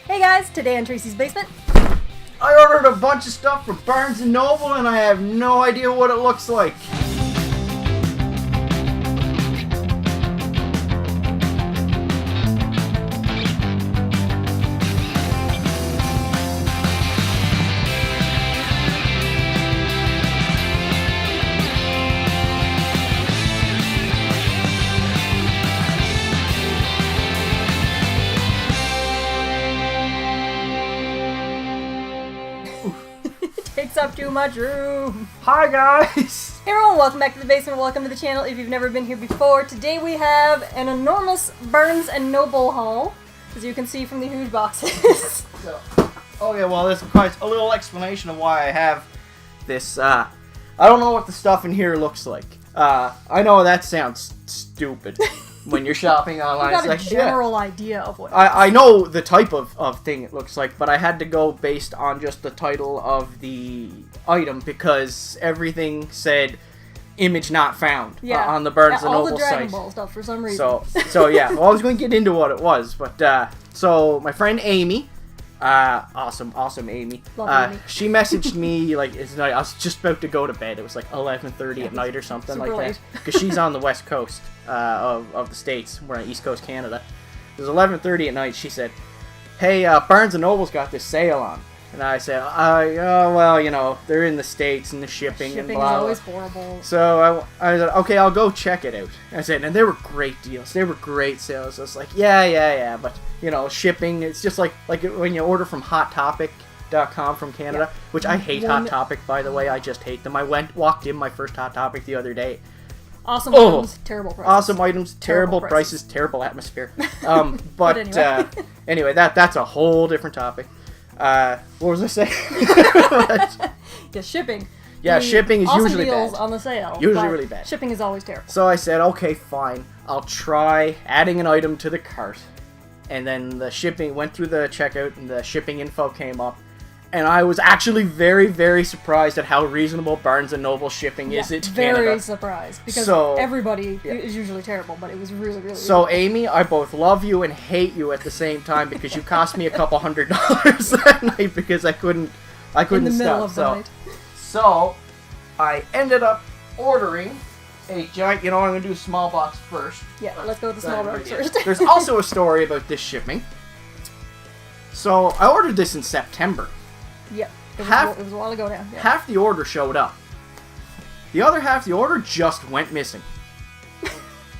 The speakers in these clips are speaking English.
Hey guys, today on Tracy's Basement. I ordered a bunch of stuff from Barnes & Noble and I have no idea what it looks like. Takes up too much room. Hi guys! Hey everyone, welcome back to the basement. Welcome to the channel if you've never been here before. Today we have an enormous Barnes & Noble haul, as you can see from the huge boxes. Okay, well this is quite a little explanation of why I have this, I don't know what the stuff in here looks like. I know that sounds stupid when you're shopping online. You got it's a like, general idea of what I know the type of thing it looks like, but I had to go based on just the title of the item because everything said image not found on the Barnes & Noble all the Dragon site. Ball stuff for some reason. So yeah, well I was going to get into what it was, but so my friend Amy, awesome Amy, Love Amy. she messaged me like it's night. I was just about to go to bed. It was like 11:30 at night or something like that because she's on the west coast of the States. We're on East Coast Canada. It was 11:30 at night. She said, "Hey, Barnes & Noble's got this sale on." And I said, oh, well, you know, they're in the States and the shipping and blah, blah. Shipping is always horrible. So I said, okay, I'll go check it out. I said, and they were great deals. They were great sales. I was like, yeah. But, you know, shipping, it's just like when you order from HotTopic.com from Canada, which I hate Hot Topic, by the way. I just hate them. I walked in my first Hot Topic the other day. Awesome items, terrible prices. Awesome items, terrible prices, terrible atmosphere. But anyway, that's a whole different topic. What was I saying? Yeah, shipping. Yeah, shipping is usually bad. Awesome deals on the sale. Usually really bad. Shipping is always terrible. So I said, okay, fine. I'll try adding an item to the cart. And then the shipping went through the checkout and the shipping info came up. And I was actually very, very surprised at how reasonable Barnes & Noble shipping is in Canada. Very surprised. Because everybody is usually terrible, but it was really, really So, good. Amy, I both love you and hate you at the same time because you cost me a couple $100 that night because I couldn't stop. In the middle of the night. So, I ended up ordering a giant, you know, I'm going to do a small box first. Yeah, let's go with the small box first. There's also a story about this shipping. So, I ordered this in September. Yep, it was a while ago now. Yeah. Half the order showed up. The other half the order just went missing.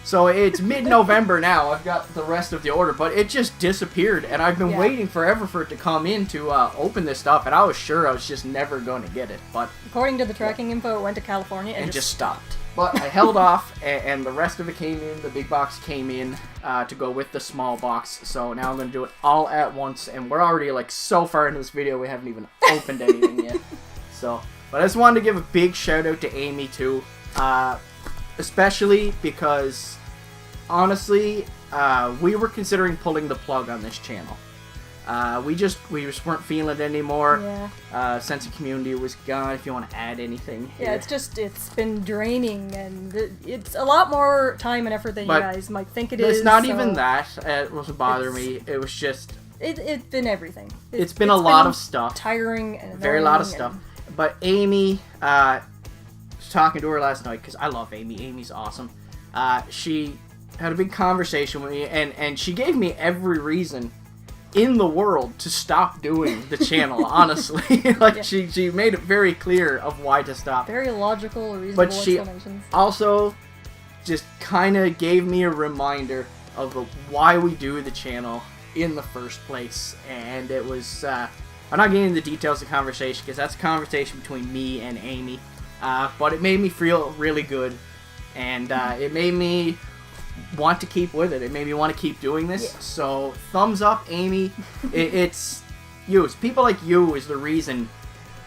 So it's mid-November now. I've got the rest of the order, but it just disappeared, and I've been waiting forever for it to come in to open this stuff, and I was sure I was just never going to get it. But according to the tracking info, it went to California and just stopped. But I held off, and the rest of it came in. The big box came in to go with the small box. So now I'm going to do it all at once. And we're already like so far into this video, we haven't even opened anything yet. So, but I just wanted to give a big shout out to Amy too. Especially because, honestly, we were considering pulling the plug on this channel. We just weren't feeling it anymore. Yeah. Sense of community was gone. If you want to add anything here. Yeah, it's been draining, and it's a lot more time and effort than you guys might think it is. It's not even that. It wasn't bothering me. It was just... It's been everything. It's been a lot of stuff. Tiring and very lot of stuff. But Amy, was talking to her last night, because I love Amy. Amy's awesome. She had a big conversation with me, and she gave me every reason in the world to stop doing the channel, honestly. She made it very clear of why to stop. Very logical, reasonable explanations. Also just kind of gave me a reminder of why we do the channel in the first place. And it was, I'm not getting into the details of the conversation because that's a conversation between me and Amy. But it made me feel really good. And it made me want to keep with it. It made me want to keep doing this. Yeah. So thumbs up, Amy. It's you. It's people like you is the reason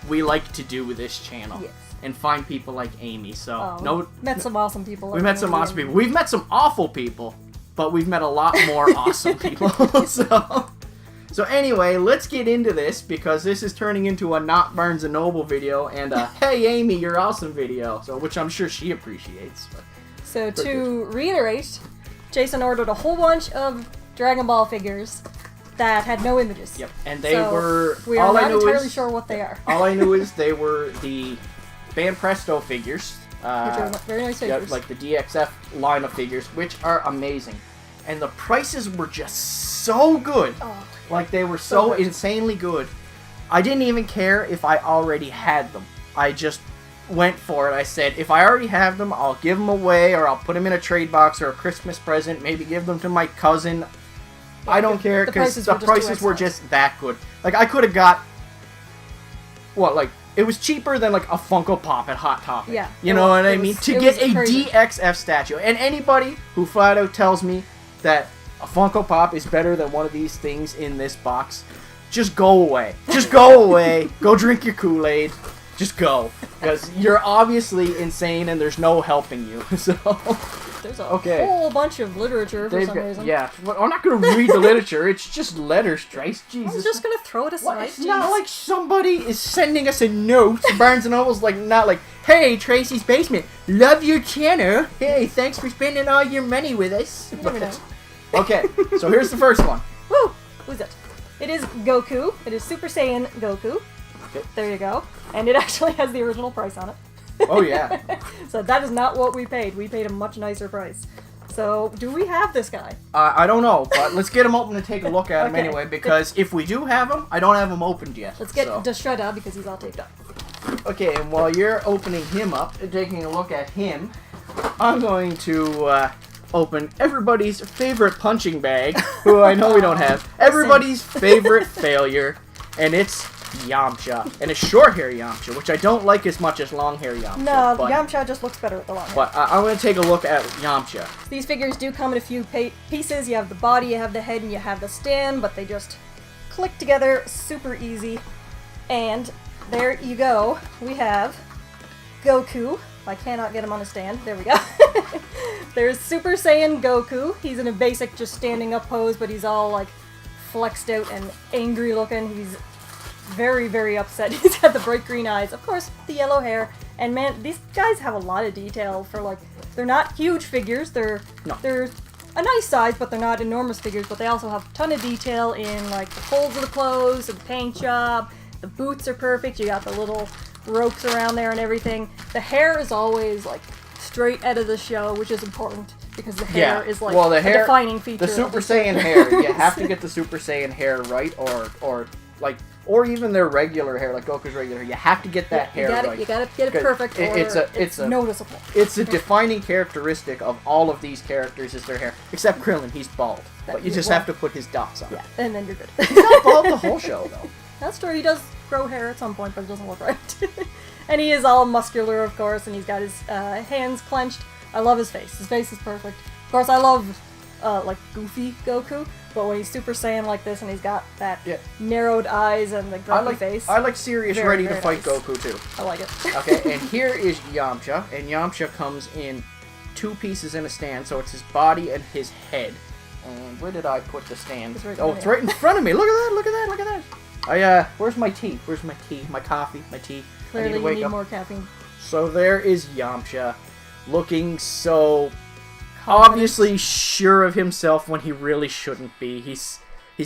we like to do this channel. Yes. And find people like Amy. So met some awesome people. We met some awesome people. We've met some awful people, but we've met a lot more awesome people. So anyway, let's get into this because this is turning into a not Barnes & Noble video and a hey Amy, you're awesome video. So which I'm sure she appreciates. But. So to reiterate, Jason ordered a whole bunch of Dragon Ball figures that had no images. Yep, and they were. We are not entirely sure what they are. All I knew is they were the Banpresto figures. Which are very nice figures. Like the DXF line of figures, which are amazing. And the prices were just so good. Oh, like, they were so insanely good. I didn't even care if I already had them. I just went for it. I said, if I already have them, I'll give them away, or I'll put them in a trade box or a Christmas present, maybe give them to my cousin. Yeah, I don't care, because the prices were just that good. Like, I could have got, what, like, it was cheaper than, like, a Funko Pop at Hot Topic. Yeah. You know what I mean? To get a DXF statue. And anybody who flat out tells me that a Funko Pop is better than one of these things in this box, just go away. Just go away. Go drink your Kool-Aid. Just go. Because you're obviously insane and there's no helping you. So... There's a whole bunch of literature for some reason. Yeah, well, I'm not going to read the literature. It's just letters, Trace. Jesus. I'm just going to throw it aside. Well, it's not like somebody is sending us a note. Barnes & Noble's like, not like, hey, Tracy's Basement, love your channel. Hey, thanks for spending all your money with us. Okay, so here's the first one. Woo! Who's it? It is Goku. It is Super Saiyan Goku. Okay. There you go. And it actually has the original price on it. Oh, yeah. So that is not what we paid. We paid a much nicer price. So, do we have this guy? I don't know, but let's get him open and take a look at him anyway, because if we do have him, I don't have him opened yet. Let's get Deshredda, because he's all taped up. Okay, and while you're opening him up and taking a look at him, I'm going to open everybody's favorite punching bag, who I know we don't have. Everybody's favorite failure, and it's Yamcha, and it's short hair Yamcha, which I don't like as much as long hair Yamcha. No, Yamcha just looks better with the long hair. But I'm going to take a look at Yamcha. These figures do come in a few pieces. You have the body, you have the head, and you have the stand, but they just click together super easy. And there you go. We have Goku. I cannot get him on a stand. There we go. There's Super Saiyan Goku. He's in a basic just standing up pose, but he's all like flexed out and angry looking. He's very, very upset. He's got the bright green eyes. Of course, the yellow hair. And man, these guys have a lot of detail for like, they're not huge figures. They're a nice size, but they're not enormous figures. But they also have a ton of detail in like the folds of the clothes, and the paint job. The boots are perfect. You got the little ropes around there and everything. The hair is always like straight out of the show, which is important because the hair is like a defining feature. The Super Saiyan hair, you have to get the Super Saiyan hair right, or even their regular hair, like Goku's regular hair. You have to get that hair right. You gotta get it perfect, or it's noticeable. It's a defining characteristic of all of these characters is their hair. Except Krillin, he's bald. But you just have to put his dots on. Yeah, and then you're good. He's not bald the whole show, though. That's true. He does grow hair at some point, but it doesn't look right. And he is all muscular, of course, and he's got his hands clenched. I love his face. His face is perfect. Of course, I love like goofy Goku, but when he's Super Saiyan like this and he's got that narrowed eyes and the grumpy face. I like serious, ready to fight Goku too. I like it. Okay, and here is Yamcha, and Yamcha comes in two pieces in a stand, so it's his body and his head. And where did I put the stand? It's right in front of me. Look at that! Look at that! Look at that! Where's my tea? Where's my tea? My coffee? My tea? Clearly, you need more caffeine. So there is Yamcha, looking so obviously sure of himself when he really shouldn't be. He's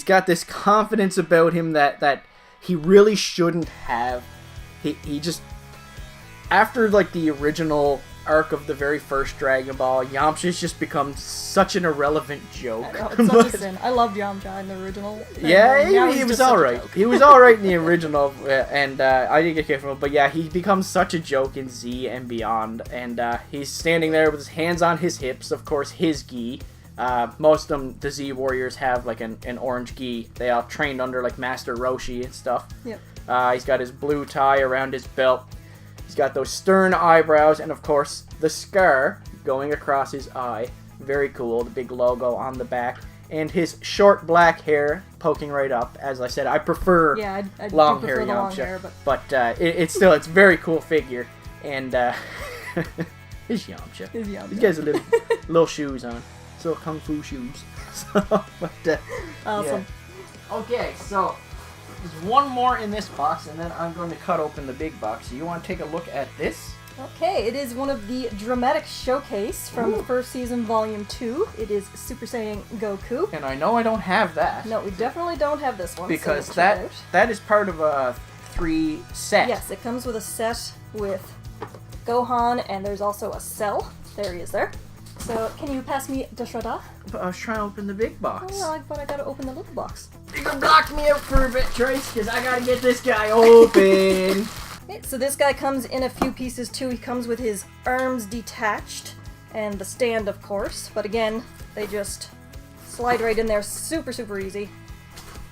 got this confidence about him that he really shouldn't have. He just, after like the original arc of the very first Dragon Ball, Yamcha's just become such an irrelevant joke. I know, it's such a sin. I loved Yamcha in the original thing. Yeah, he was alright. He was alright in the original, and I didn't get careful, but yeah, he becomes such a joke in Z and beyond, and he's standing there with his hands on his hips, of course, his gi. Most of them, the Z Warriors, have like an orange gi. They all trained under like Master Roshi and stuff. Yep. He's got his blue tie around his belt. He's got those stern eyebrows, and of course, the scar going across his eye. Very cool, the big logo on the back. And his short black hair poking right up. As I said, I prefer long hair Yamcha. But it's still, it's a very cool figure. And it's Yamcha. He has a little shoes on. Little kung fu shoes. So, but, awesome. Yeah. Okay, so there's one more in this box, and then I'm going to cut open the big box. So you want to take a look at this? Okay, it is one of the dramatic showcase from the first season, Volume 2. It is Super Saiyan Goku. And I know I don't have that. No, we definitely don't have this one. Because so that is part of a 3 set. Yes, it comes with a set with Gohan, and there's also a Cell. There he is there. So, can you pass me the Shredder? But I was trying to open the big box. Oh, but I gotta open the little box. You blocked me out for a bit, Trace, because I gotta get this guy open. Okay, so this guy comes in a few pieces too. He comes with his arms detached and the stand, of course. But again, they just slide right in there, super, super easy.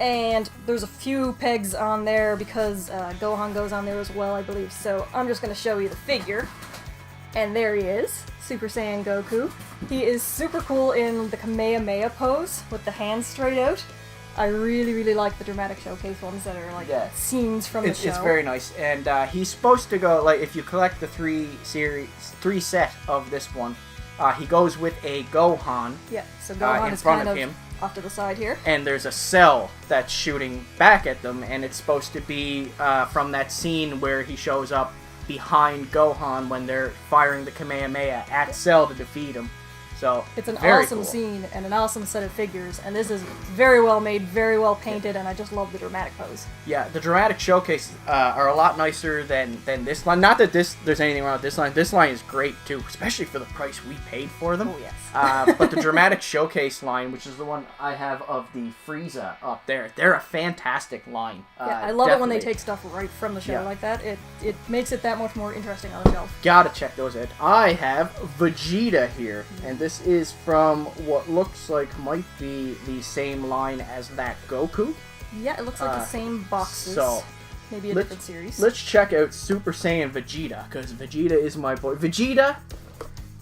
And there's a few pegs on there because Gohan goes on there as well, I believe. So I'm just going to show you the figure. And there he is, Super Saiyan Goku. He is super cool in the Kamehameha pose with the hands straight out. I really, really like the dramatic showcase ones that are like scenes from the show. It's very nice, and he's supposed to go, like, if you collect the 3 set of this one, he goes with a Gohan. Yeah, so Gohan in is front kind of of him. Off to the side here. And there's a Cell that's shooting back at them, and it's supposed to be from that scene where he shows up behind Gohan when they're firing the Kamehameha at Cell to defeat him. So it's an very awesome cool scene and an awesome set of figures, and this is very well made, very well painted, and I just love the dramatic pose. Yeah, the dramatic showcases are a lot nicer than this line. Not that there's anything wrong with this line. This line is great too, especially for the price we paid for them. Oh yes. But the dramatic showcase line, which is the one I have of the Frieza up there, they're a fantastic line. Yeah, I love it when they definitely. take stuff right from the show like that. It makes it that much more interesting on the shelf. Gotta check those out. I have Vegeta here, and this is from what looks like might be the same line as that Goku. Yeah, it looks like the same boxes. So, maybe a different series. Let's check out Super Saiyan Vegeta, because Vegeta is my boy. Vegeta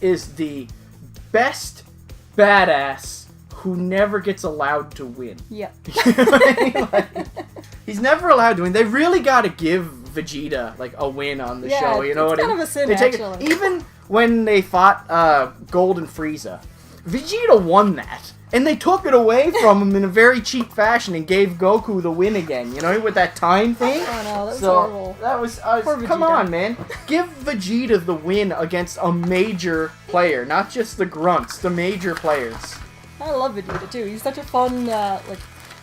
is the best badass who never gets allowed to win. Yeah. He's never allowed to win. They really got to give Vegeta like a win on the show. You know what I mean? It's kind of a sin, actually. Even when they fought Golden Frieza, Vegeta won that. And they took it away from him in a very cheap fashion and gave Goku the win again, you know, with that time thing. Oh no, that was horrible. That was, Poor come Vegeta. on, man. Give Vegeta the win against a major player, not just the grunts, the major players. I love Vegeta too. He's such a fun,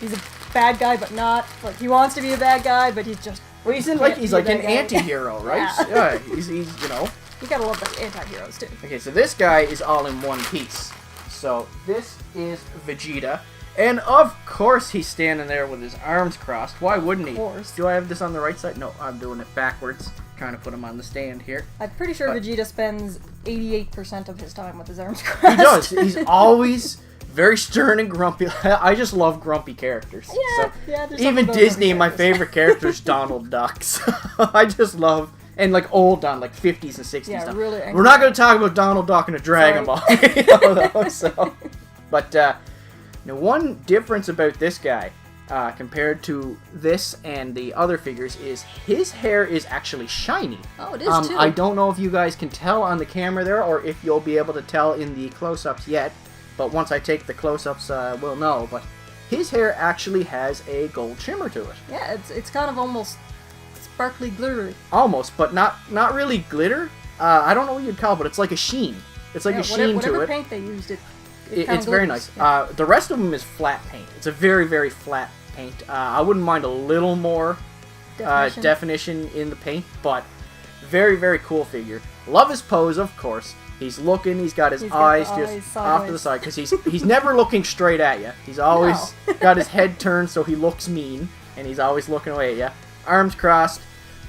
he's a bad guy, but not. Like, he wants to be a bad guy, but he's just. Well, he's like an anti-hero, right? Yeah, he's you know. You gotta love the anti-heroes too. Okay, so this guy is all in one piece. So this is Vegeta, and of course he's standing there with his arms crossed. Why wouldn't he? Of course. Do I have this on the right side? No, I'm doing it backwards. Trying to put him on the stand here. I'm pretty sure Vegeta spends 88% of his time with his arms crossed. He does. He's always very stern and grumpy. I just love grumpy characters. Yeah, so, there's even something about Disney, grumpy my characters. favorite character is Donald Duck. So I just love. And like old Don, like 50s and 60s Yeah, stuff. really angry. We're not going to talk about Donald Duck and a Dragon Ball. You know, though, so. But now one difference about this guy compared to this and the other figures is his hair is actually shiny. Oh, it is too. I don't know if you guys can tell on the camera there or if you'll be able to tell in the close-ups yet. But once I take the close-ups, we'll know. But his hair actually has a gold shimmer to it. Yeah, it's kind of almost sparkly glittery. Almost, but not really glitter. I don't know what you'd call it, but it's like a sheen. It's like a sheen whatever to it. paint they used, It's very nice. Yeah. The rest of them is flat paint. It's a very, very flat paint. I wouldn't mind a little more definition in the paint, but very, very cool figure. Love his pose, of course. He's looking. He's got his eyes just off to the side because he's never looking straight at you. He's always got his head turned so he looks mean, and he's always looking away at you. Arms crossed.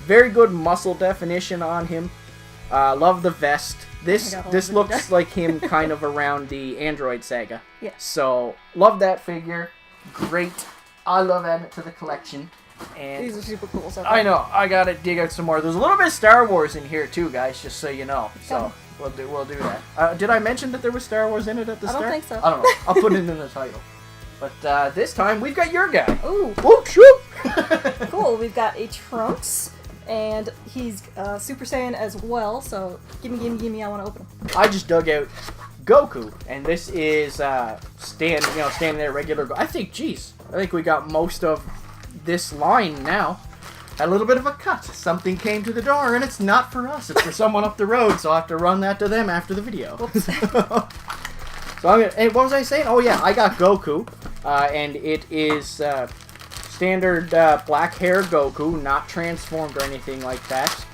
Very good muscle definition on him. Love the vest. This looks like him kind of around the Android saga. Yeah. So, love that figure. Great. I love adding it to the collection. And these are super cool. So I know. I gotta dig out some more. There's a little bit of Star Wars in here too, guys. Just so you know. So we'll do that. Did I mention that there was Star Wars in it at the start? I don't think so. I don't know. I'll put it in the title. But this time we've got your guy. Ooh. Whoop shoop. Cool. We've got a Trunks. And he's Super Saiyan as well, so gimme, I want to open him. I just dug out Goku, and this is standing there regular. I think we got most of this line now. had a little bit of a cut. Something came to the door, and it's not for us. It's for someone up the road, so I'll have to run that to them after the video. So I'm gonna, hey, what was I saying? Oh yeah, I got Goku, and it is standard black hair Goku, not transformed or anything like that.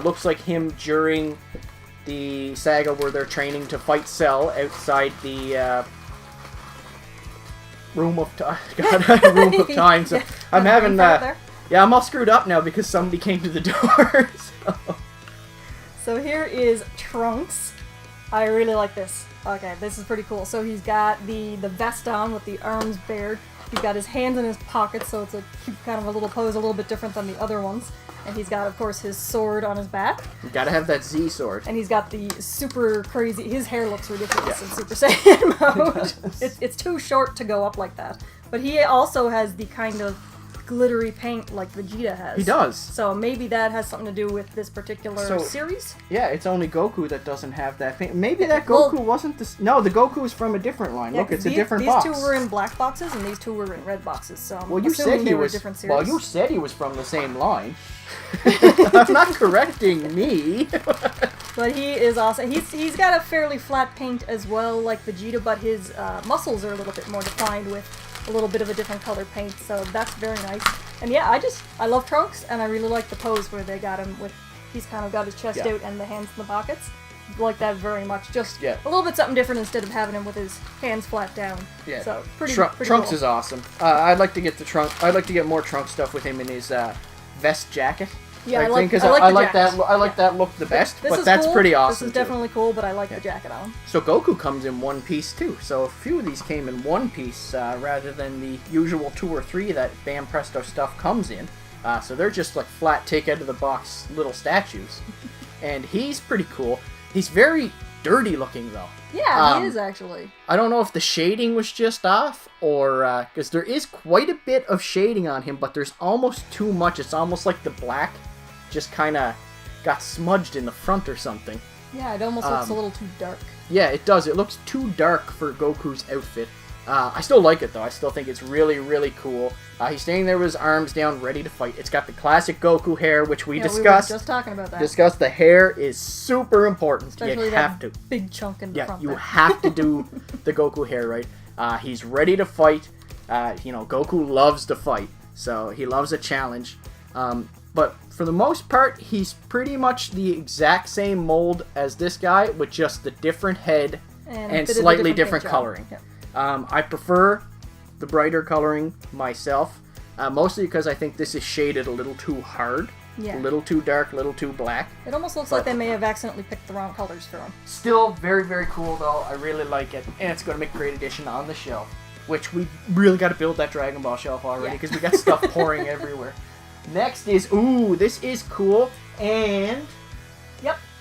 Looks like him during the saga where they're training to fight Cell outside the room of room of time. So I'm having yeah, I'm all screwed up now because somebody came to the door. So here is Trunks. I really like this. Okay, this is pretty cool. So he's got the vest on with the arms bared. He's got his hands in his pockets, so it's a kind of a little pose, a little bit different than the other ones. And he's got, of course, his sword on his back. You gotta have that Z sword. And he's got the super crazy... His hair looks ridiculous in Super Saiyan mode. It's too short to go up like that. But he also has the kind of glittery paint like Vegeta has. He does. So maybe that has something to do with this particular series? Yeah, it's only Goku that doesn't have that paint. Maybe that Goku wasn't the... No, the Goku is from a different line. Yeah, look, it's a different box. These two were in black boxes, and these two were in red boxes. So well, you said he was... Different series. Well, you said he was from the same line. I'm not correcting me. But he is awesome. He's got a fairly flat paint as well, like Vegeta, but his muscles are a little bit more defined with a little bit of a different color paint, so that's very nice. And yeah, I love Trunks, and I really like the pose where they got him with, he's kind of got his chest out and the hands in the pockets. Like that very much. Just a little bit something different instead of having him with his hands flat down. Yeah. So pretty Trunks cool. is awesome. I'd like to get the Trunks. I'd like to get more Trunks stuff with him in his vest jacket. Yeah, I like that. I like that look the best. But that's cool. pretty awesome. This is definitely cool, but I like the jacket on him. So Goku comes in one piece too. So a few of these came in one piece rather than the usual 2 or 3 that Banpresto stuff comes in. So they're just like flat, take out of the box little statues. And he's pretty cool. He's very dirty looking though. Yeah, he is actually. I don't know if the shading was just off or because there is quite a bit of shading on him, but there's almost too much. It's almost like the black just kind of got smudged in the front or something. Yeah, it almost looks a little too dark. Yeah, it does. It looks too dark for Goku's outfit. I still like it, though. I still think it's really, really cool. He's standing there with his arms down, ready to fight. It's got the classic Goku hair, which we discussed. We were just talking about that. Discussed the hair is super important. Especially you have to. Big chunk in the front you there. have to do the Goku hair right. He's ready to fight. Goku loves to fight, so he loves a challenge. But for the most part, he's pretty much the exact same mold as this guy, with just the different head and slightly different coloring. Yeah. I prefer the brighter coloring myself, mostly because I think this is shaded a little too hard. Yeah. A little too dark, a little too black. It almost looks like they may have accidentally picked the wrong colors for him. Still very, very cool, though. I really like it. And it's going to make a great addition on the shelf, which we really got to build that Dragon Ball shelf already, because we got stuff pouring everywhere. Next is, this is cool, and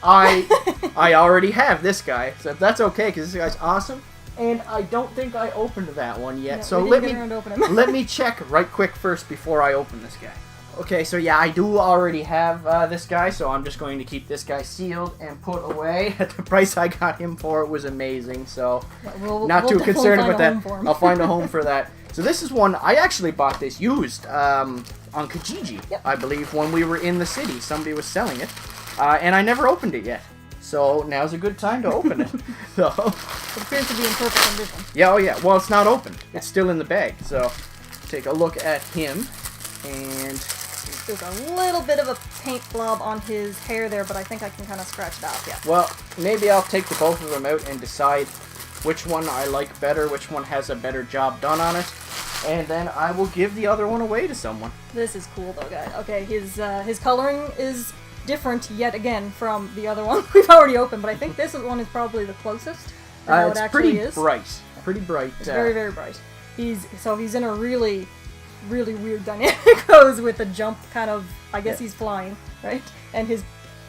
I already have this guy, so that's okay, because this guy's awesome, and I don't think I opened that one yet, so let me check right quick first before I open this guy. Okay, so yeah, I do already have this guy, so I'm just going to keep this guy sealed and put away. At the price I got him for, it was amazing, so not too concerned about that. I'll find a home for that. So this is one, I actually bought this used on Kijiji, I believe, when we were in the city. Somebody was selling it, and I never opened it yet. So now's a good time to open it. So it appears to be in perfect condition. Yeah, well, it's not opened. It's still in the bag. So take a look at him, and there's a little bit of a paint blob on his hair there, but I think I can kind of scratch it off, yeah. Well, maybe I'll take the both of them out and decide which one I like better, which one has a better job done on it, and then I will give the other one away to someone. This is cool, though, guys. Okay, his coloring is different yet again from the other one we've already opened, but I think this one is probably the closest. It's pretty bright. Pretty bright. It's very, very bright. He's in a really, really weird dynamic pose with a jump kind of, I guess he's flying, right? And his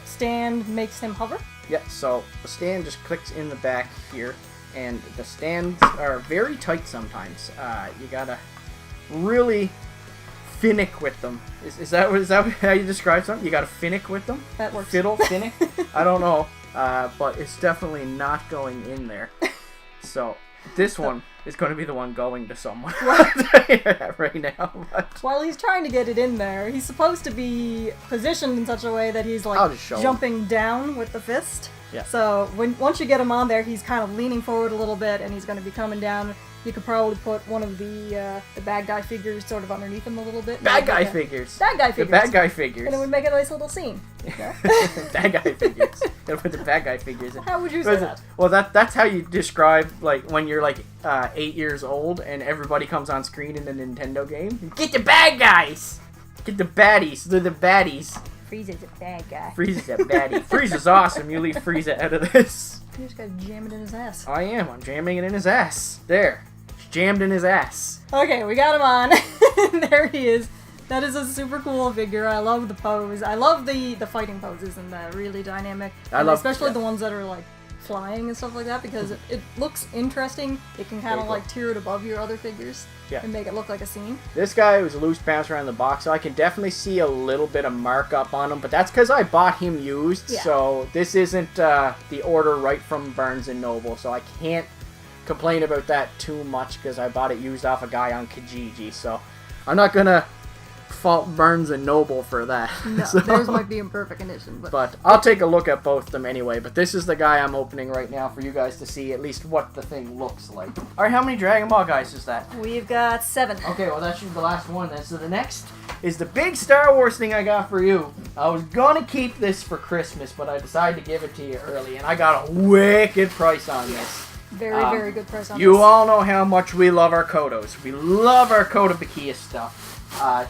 stand makes him hover. Yeah, so the stand just clicks in the back here, and the stands are very tight sometimes. You gotta really finnick with them. Is that how you describe something? You gotta finnick with them? That works. Finnick? I don't know, but it's definitely not going in there. So this one is going to be the one going to someone right now. But while he's trying to get it in there, he's supposed to be positioned in such a way that he's like jumping down with the fist. Yeah. So once you get him on there, he's kind of leaning forward a little bit, and he's going to be coming down. You could probably put one of the bad guy figures sort of underneath him a little bit. Bad guy figures. Bad guy figures. The bad guy figures. And it would make a nice little scene. Yeah. Bad guy figures. Gotta put the bad guy figures in. How would you say that? Well, that's how you describe, like, when you're, like, 8 years old and everybody comes on screen in a Nintendo game. Get the bad guys! Get the baddies. They're the baddies. Frieza's a bad guy. Frieza's a baddie. Frieza's awesome. You leave Frieza out of this. You just gotta jam it in his ass. I am. I'm jamming it in his ass. There. It's jammed in his ass. Okay, we got him on. There he is. That is a super cool figure. I love the pose. I love the fighting poses and the really dynamic. Especially the ones that are like flying and stuff like that, because it looks interesting. It can kind of like tier it above your other figures and make it look like a scene. This guy was loose pants around the box, so I can definitely see a little bit of markup on him, but that's because I bought him used, so this isn't the order right from Barnes & Noble, so I can't complain about that too much because I bought it used off a guy on Kijiji, so I'm not gonna fault Barnes & Noble for that. No, so, theirs might be in perfect condition. But I'll take a look at both of them anyway. But this is the guy I'm opening right now for you guys to see at least what the thing looks like. Alright, how many Dragon Ball guys is that? We've got 7. Okay, well that should be the last one then. So the next is the big Star Wars thing I got for you. I was gonna keep this for Christmas, but I decided to give it to you early. And I got a wicked price on this. Very, very good price on this. You all know how much we love our Kotos. We love our Kotobukiya stuff.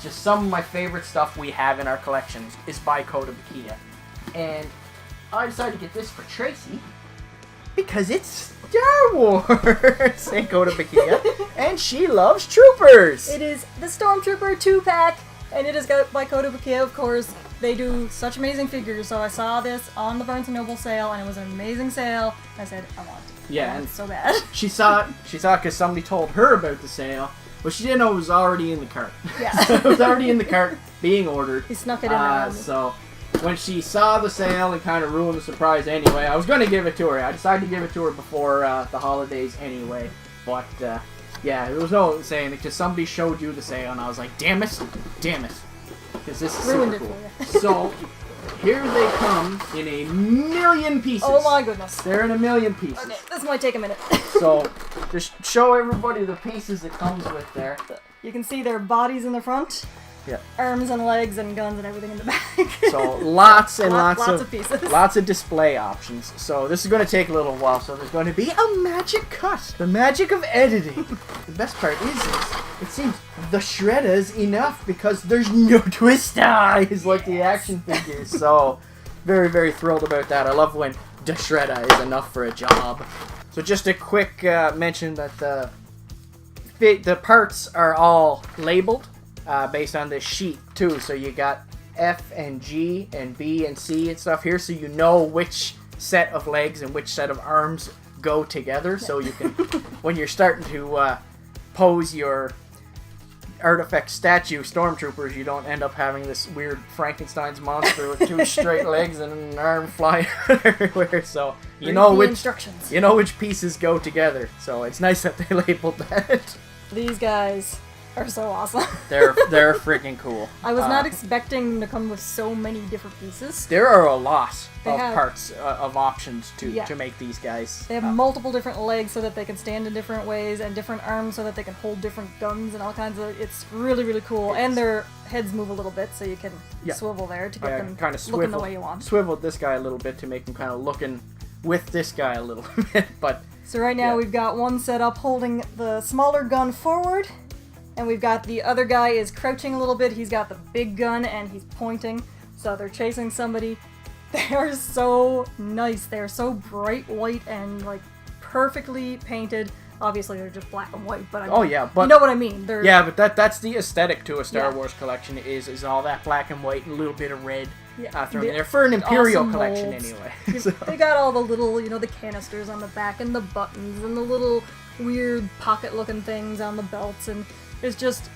Just some of my favorite stuff we have in our collections is by Kotobukiya. And I decided to get this for Tracey because it's Star Wars and Kotobukiya, and she loves troopers. It is the Stormtrooper 2-pack, and it is by Kotobukiya, of course. They do such amazing figures, so I saw this on the Barnes & Noble sale, and it was an amazing sale. I said, I want it. Yeah, I want it so bad. She saw it because somebody told her about the sale. Well, she didn't know it was already in the cart. Yeah. So it was already in the cart, being ordered. He snuck it in there. So when she saw the sale and kind of ruined the surprise anyway, I was going to give it to her. I decided to give it to her before the holidays anyway. But, yeah, there was no saying it because somebody showed you the sale, and I was like, damn it. Because this is ruined super it cool. for you. So here they come in a million pieces. Oh my goodness. They're in a million pieces. Okay, this might take a minute. So, just show everybody the pieces it comes with there. You can see their bodies in the front. Yeah. Arms and legs and guns and everything in the back. So, lots and lots of pieces. Lots of display options. So, this is going to take a little while. So, there's going to be a magic cut. The magic of editing. The best part is it seems the Shredder's enough because there's no twist eyes like the action figures. So, very, very thrilled about that. I love when the Shredder is enough for a job. So just a quick mention that the parts are all labeled based on this sheet too. So you got F and G and B and C and stuff here, so you know which set of legs and which set of arms go together. So you can, when you're starting to pose your ArtFX statue Stormtroopers, you don't end up having this weird Frankenstein's monster with 2 straight legs and an arm flying everywhere. So you know which pieces go together. So it's nice that they labeled that. These guys are so awesome. They're freaking cool. I was not expecting them to come with so many different pieces. There are a lot of parts of options to make these guys. They have multiple different legs so that they can stand in different ways, and different arms so that they can hold different guns and all kinds of. It's really, really cool. And their heads move a little bit, so you can swivel there to get them kind of looking the way you want. Swiveled this guy a little bit to make him kind of looking with this guy a little bit, but. So right now we've got one set up holding the smaller gun forward, and we've got the other guy is crouching a little bit. He's got the big gun and he's pointing, so they're chasing somebody. They are so nice. They're so bright white and like perfectly painted. Obviously they're just black and white, but but you know what I mean. But that's the aesthetic to a Star Wars collection is all that black and white and a little bit of red. Thrown in there for an Imperial collection anyway. So. They got all the little, the canisters on the back and the buttons and the little weird pocket-looking things on the belts, and it's just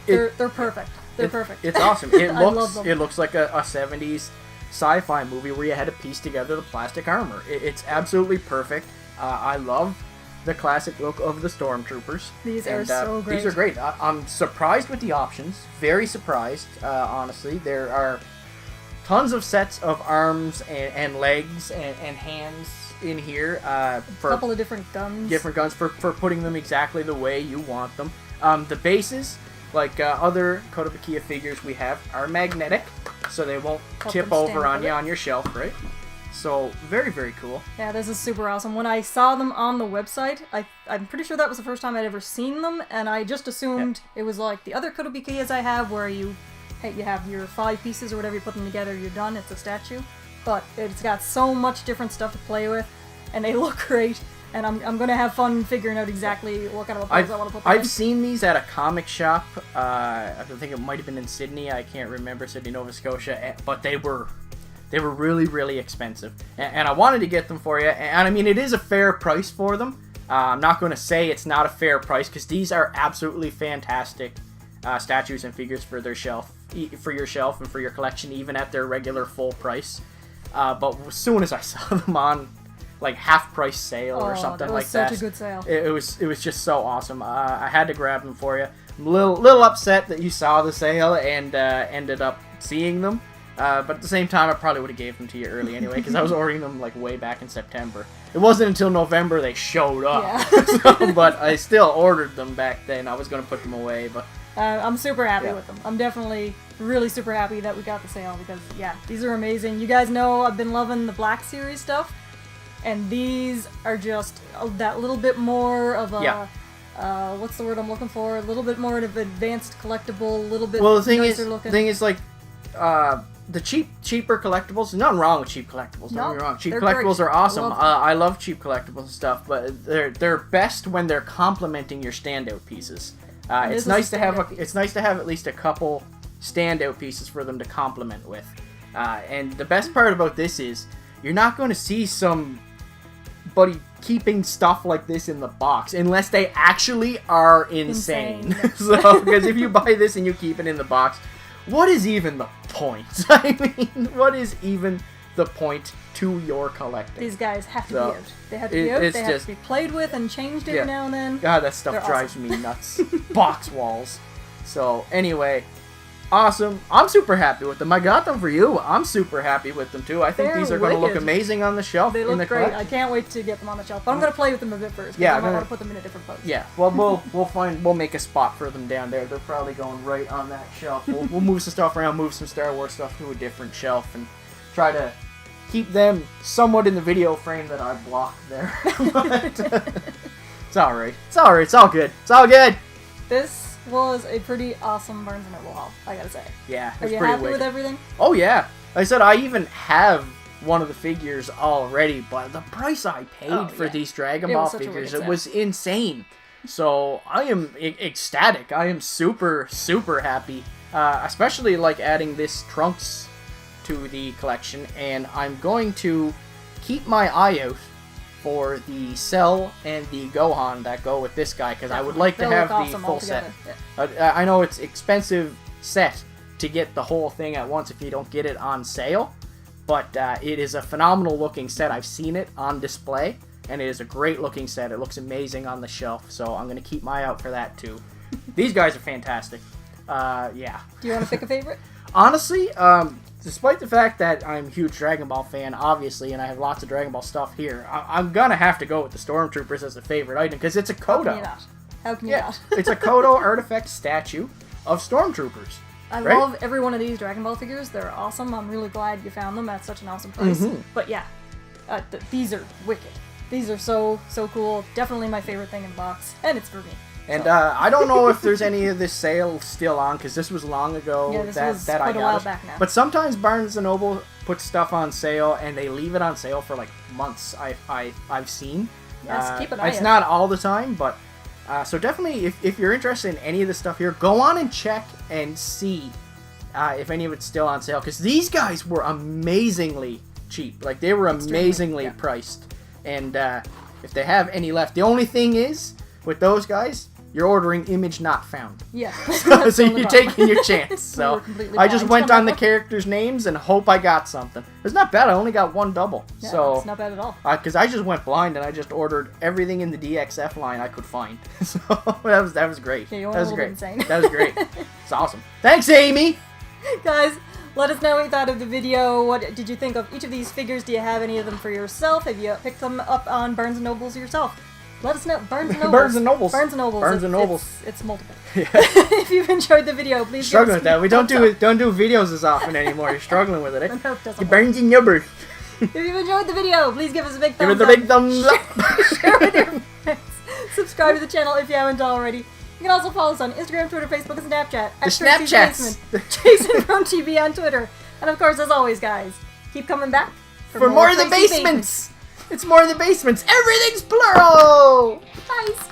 they're perfect. They're perfect. It's awesome. It looks like a 70s sci-fi movie where you had to piece together the plastic armor. It's absolutely perfect. I love the classic look of the Stormtroopers. These are so great. These are great. I'm surprised with the options. Very surprised, honestly. There are tons of sets of arms and legs and hands in here. For a couple of different guns. Different guns for putting them exactly the way you want them. The bases, like other Kotobukiya figures we have, are magnetic, so they won't tip over on you on your shelf, right? So, very, very cool. Yeah, this is super awesome. When I saw them on the website, I'm pretty sure that was the first time I'd ever seen them, and I just assumed it was like the other Kotobukiyas I have, where you have your 5 pieces or whatever, you put them together, you're done, it's a statue. But it's got so much different stuff to play with, and they look great, and I'm going to have fun figuring out exactly what kind of pose I want to put them in. I've seen these at a comic shop. I think it might have been in Sydney. I can't remember, Sydney, Nova Scotia, but they were really, really expensive. And I wanted to get them for you. And I mean, it is a fair price for them. I'm not going to say it's not a fair price, because these are absolutely fantastic statues and figures for their shelf, for your shelf and for your collection, even at their regular full price. But as soon as I saw them on like half-price sale or something like that, such a good sale. It was just so awesome. I had to grab them for you. I'm a little upset that you saw the sale and ended up seeing them. But at the same time, I probably would have gave them to you early anyway, because I was ordering them like way back in September. It wasn't until November they showed up. Yeah. But I still ordered them back then. I was going to put them away, but I'm super happy with them. I'm definitely really super happy that we got the sale, because yeah, these are amazing. You guys know I've been loving the Black Series stuff, and these are just that little bit more of a what's the word I'm looking for? A little bit more of an advanced collectible, a little bit nicer looking. The thing is, like, the cheaper collectibles. There's nothing wrong with cheap collectibles. Don't get me wrong. Cheap collectibles are awesome. I love cheap collectibles and stuff, but they're best when they're complementing your standout pieces. It's nice to have at least a couple standout pieces for them to complement with. And the best part about this is you're not going to see somebody keeping stuff like this in the box unless they actually are insane. So, because if you buy this and you keep it in the box, what is even the point? I mean, what is even the point to your collecting? These guys have to be out. They have to be out. They have to be played with and changed every now and then. God, that stuff drives me nuts. Box walls. So, anyway, awesome. I'm super happy with them. I got them for you. I'm super happy with them, too. I think these are going to look amazing on the shelf. They look great. I can't wait to get them on the shelf. But I'm going to play with them a bit first. Yeah, I want to put them in a different pose. Yeah, well, we'll make a spot for them down there. They're probably going right on that shelf. We'll move some stuff around, move some Star Wars stuff to a different shelf, and try to keep them somewhat in the video frame that I blocked there. But, it's alright. It's alright. It's all good. It's all good. This was a pretty awesome Barnes & Noble haul, I gotta say. Yeah, Are you happy with everything? Oh yeah. Like I said, I even have one of the figures already, but the price I paid for these Dragon Ball figures, it was insane. So I am ecstatic. I am super, super happy. Especially like adding this Trunks to the collection, and I'm going to keep my eye out for the Cell and the Gohan that go with this guy, because I would like to have the full set. Yeah. I know it's expensive set to get the whole thing at once if you don't get it on sale, but it is a phenomenal looking set. I've seen it on display, and it is a great looking set. It looks amazing on the shelf, so I'm going to keep my eye out for that too. These guys are fantastic. Yeah. Do you want to pick a favorite? Honestly, despite the fact that I'm a huge Dragon Ball fan, obviously, and I have lots of Dragon Ball stuff here, I'm gonna have to go with the Stormtroopers as a favorite item, because it's a Koto. How can you not? It's a Koto ArtFX statue of Stormtroopers. I love every one of these Dragon Ball figures. They're awesome. I'm really glad you found them at such an awesome price. But yeah, these are wicked. These are so cool. Definitely my favorite thing in the box, and it's for me. And I don't know if there's any of this sale still on, because this was long ago that I got it. Back now. But sometimes Barnes & Noble puts stuff on sale, and they leave it on sale for like months. I've seen. Yes, keep an eye out. It's not all the time, but so definitely if you're interested in any of this stuff here, go on and check and see if any of it's still on sale, because these guys were amazingly cheap. Like, they were amazingly priced, and if they have any left, the only thing is with those guys, you're ordering image not found. Yeah. So you're taking your chance. So I just went on the that. characters' names and hope I got something. It's not bad. I only got one double. Yeah, So it's not bad at all. because I just went blind and I just ordered everything in the DXF line I could find. So that was great. Yeah, you that went a was little great. bit insane. That was great. It's awesome. Thanks, Amy. Guys, let us know what you thought of the video. What did you think of each of these figures? Do you have any of them for yourself? Have you picked them up on Barnes & Nobles yourself? Let us know. Barnes & Nobles. Barnes & Nobles. Barnes & Nobles. Barnes & Nobles. It's multiple. Yeah. If you've enjoyed the video, please Struggling with give us that. We don't do videos as often anymore. You're struggling with it. a nope, doesn't You work. Barnes & Nobles. If you've enjoyed the video, please give us a big Give thumbs it up. the big thumbs up. Share with your friends. Subscribe to the channel if you haven't already. You can also follow us on Instagram, Twitter, Facebook, and Snapchat. At The Tracey's Snapchats. Basement, Jason from TV on Twitter. And of course, as always, guys, keep coming back For more of the Tracey's basements. It's more of the basements. Everything's plural. Guys.